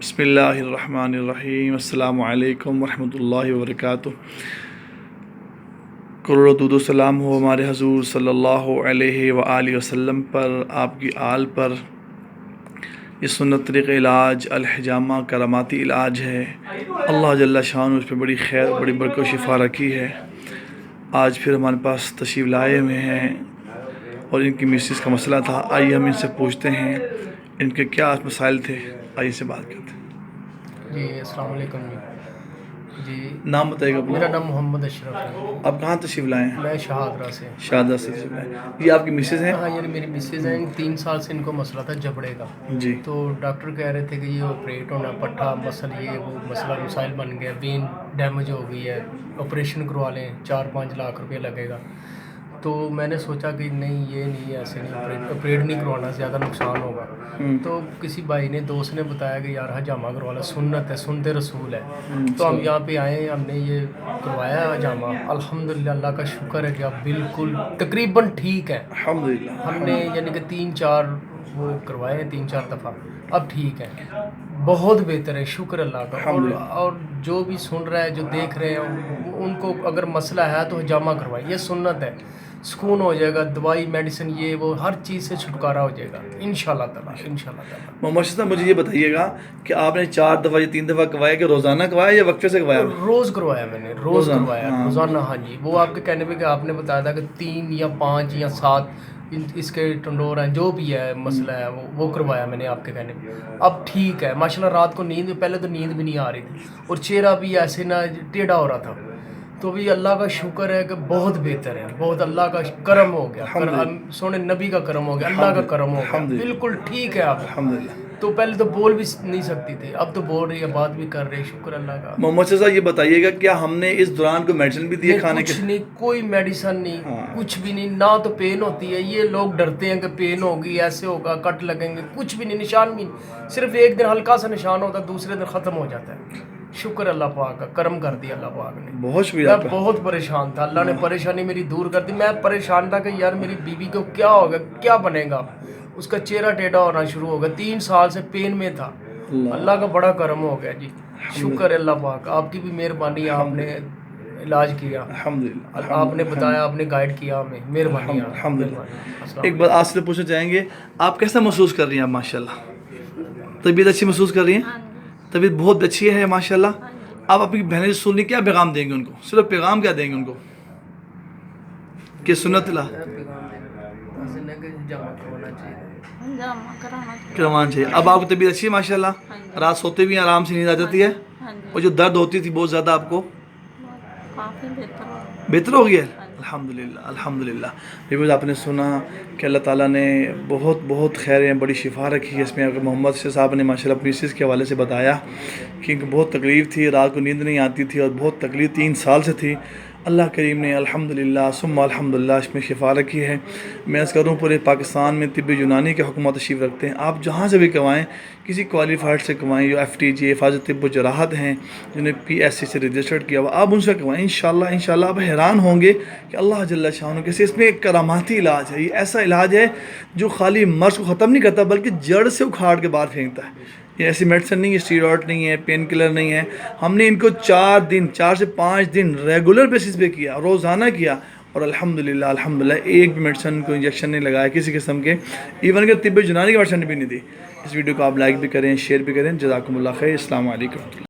بسم اللہ الرحمن الرحیم۔ السلام علیکم ورحمۃ اللہ وبرکاتہ۔ کروڑوں درود و سلام ہو ہمارے حضور صلی اللہ علیہ وآلہ وسلم پر، آپ کی آل پر۔ یہ سنت طریق علاج الحجامہ کراماتی علاج ہے۔ اللہ جل شانہ اس پہ بڑی خیر، بڑی برکت و شفا رکھی ہے۔ آج پھر ہمارے پاس تشریف لائے ہوئے ہیں اور ان کی مسز کا مسئلہ تھا۔ آئیے ہم ان سے پوچھتے ہیں ان کے کیا مسائل تھے، آئیے سے بات کرتے ہیں۔ جی السلام علیکم جی۔ نام بتائیے گا؟ میرا نام محمد اشرف ہے۔ آپ کہاں تشریف لائے ہیں؟ میں شہادرہ سے۔ شہادرہ سے تشریف لائے ہیں۔ یہ آپ کی مسز ہیں؟ ہاں، یہ میری مسز ہیں۔ 3 سال سے ان کو مسئلہ تھا جبڑے کا۔ جی۔ تو ڈاکٹر کہہ رہے تھے کہ یہ آپریٹ ہونا، پٹھا مسئلہ، یہ وہ مسئلہ مسائل بن گیا، وین ڈیمیج ہو گئی ہے، آپریشن کروا لیں، 4-5 لاکھ روپے لگے گا۔ تو میں نے سوچا کہ نہیں، یہ نہیں، ایسے نہیں، آپریٹ نہیں کروانا، زیادہ نقصان ہوگا۔ تو کسی بھائی نے، دوست نے بتایا کہ یار حجامہ کروا لو، سنت ہے، سنت رسول ہے۔ تو ہم یہاں پہ آئے، ہم نے یہ کروایا ہے حجامہ۔ الحمداللہ، اللہ کا شکر ہے کہ اب بالکل تقریباً ٹھیک ہے۔ الحمدللہ۔ ہم نے یعنی کہ 3-4 وہ کروائے ہیں، 3-4 دفعہ، اب ٹھیک ہے، بہت بہتر ہے، شکر اللہ کا۔ اور جو بھی سن رہا ہے، جو دیکھ رہے ہیں، ان کو اگر مسئلہ ہے تو حجامہ کروائیں، یہ سنت ہے، سکون ہو جائے گا، دوائی میڈیسن یہ وہ ہر چیز سے چھٹکارا ہو جائے گا انشاءاللہ تعالیٰ، انشاءاللہ تعالیٰ۔ محمد صاحب، مجھے یہ بتائیے گا کہ آپ نے 4 دفعہ یا 3 دفعہ کروایا کہ روزانہ کروایا یا وقفے سے کروایا؟ روز کروایا میں نے، روز کروایا، روزانہ۔ ہاں جی، وہ آپ کے کہنے پہ کہ آپ نے بتایا تھا کہ 3 یا 5 یا 7 اس کے ٹنڈور ہیں، جو بھی ہے مسئلہ ہے، وہ کروایا میں نے آپ کے کہنے پہ۔ اب ٹھیک ہے ماشاءاللہ۔ رات کو نیند، پہلے تو نیند بھی نہیں آ رہی تھی اور چہرہ بھی ایسے نہ ٹیڑھا ہو رہا تھا۔ تو بھی اللہ کا شکر ہے کہ بہت بہتر ہے، بہت اللہ کا کرم ہو گیا، سونے نبی کا کرم ہو گیا، اللہ کا کرم ہو گیا، بالکل ٹھیک ہے آپ۔ الحمدللہ۔ تو پہلے تو بول بھی نہیں سکتی تھی، اب تو بول رہی ہے، بات بھی کر رہی ہے، شکر اللہ کا۔ محمد صاحب یہ بتائیے گا کیا ہم نے اس دوران کوئی میڈیسن بھی دی ہے کھانے کے؟ کچھ نہیں، کوئی میڈیسن نہیں، کچھ بھی نہیں، نہ تو پین ہوتی ہے۔ یہ لوگ ڈرتے ہیں کہ پین ہوگی، ایسے ہوگا، کٹ لگیں گے، کچھ بھی نہیں، نشان بھی نہیں۔ صرف ایک دن ہلکا سا نشان ہوتا ہے، دوسرے دن ختم ہو جاتا ہے۔ شکر اللہ پاک کا، کرم کر دیا اللہ پاک نے۔ بہت شکریہ۔ میں بہت پریشان تھا، اللہ نے پریشانی میری دور کر دی۔ میں پریشان تھا کہ یار میری بیوی کو کیا ہوگا، کیا بنے گا۔ اس کا چہرہ ٹیڑھا ہونا شروع ہو گیا، 3 سال سے پین میں تھا۔ اللہ کا بڑا کرم ہو گیا جی، شکر ہے اللہ پاک۔ آپ کی بھی مہربانی، آپ نے علاج کیا، الحمدللہ، آپ نے بتایا، آپ نے گائیڈ کیا ہمیں، مہربانی۔ الحمدللہ۔ ایک بات آپ سے پوچھنا چاہیں گے، آپ کیسا محسوس کر رہی ہیں؟ آپ ماشاءاللہ طبیعت اچھی محسوس کر رہی ہیں؟ طبیعت بہت اچھی ہے ماشاءاللہ۔ آپ اپنی بہنیں سننے کیا پیغام دیں گے ان کو؟ صرف پیغام کیا دیں گے ان کو کہ سنت لا کروانا چاہیے؟ اب آپ کی طبیعت اچھی ہے ماشاءاللہ؟ رات سوتے بھی آرام سے نیند آ جاتی ہے؟ اور جو درد ہوتی تھی بہت زیادہ آپ کو بہتر ہو گیا ہے؟ الحمدللہ، الحمدللہ۔ بیبیز آپ نے سنا کہ اللہ تعالیٰ نے بہت بہت خیریں، بڑی شفا رکھی ہے اس میں۔ اگر محمد صاحب نے ماشاءاللہ اپنی مسز کے حوالے سے بتایا کہ ان کو بہت تکلیف تھی، رات کو نیند نہیں آتی تھی اور بہت تکلیف 3 سال سے تھی۔ اللہ کریم نے الحمدللہ ثم الحمدللہ اس میں شفا رکھی ہے۔ میں اس کروں پورے پاکستان میں طب یونانی کے حکومت تشریف رکھتے ہیں، آپ جہاں سے بھی کروائیں، کسی کوالیفائڈ سے کروائیں، جو FTG حفاظت طب و جراحت ہیں، جنہیں PSC سے رجسٹرڈ کیا ہوا، آپ ان سے کروائیں انشاءاللہ۔ انشاءاللہ آپ حیران ہوں گے کہ اللہ جل شانہ کیسے اس میں ایک کراماتی علاج ہے۔ یہ ایسا علاج ہے جو خالی مرض کو ختم نہیں کرتا بلکہ جڑ سے اکھاڑ کے باہر پھینکتا ہے۔ یہ ایسی میڈیسن نہیں ہے، اسٹیرائڈ نہیں ہے، پین کلر نہیں ہے۔ ہم نے ان کو 4 سے 5 دن ریگولر بیسس پہ کیا، روزانہ کیا، اور الحمدللہ الحمدللہ ایک بھی میڈیسن کو انجیکشن نہیں لگایا کسی قسم کے، ایون کہ طب یونانی کی میڈیسن بھی نہیں دی۔ اس ویڈیو کو آپ لائک بھی کریں، شیئر بھی کریں۔ جزاکم اللہ خیر۔ السلام علیکم۔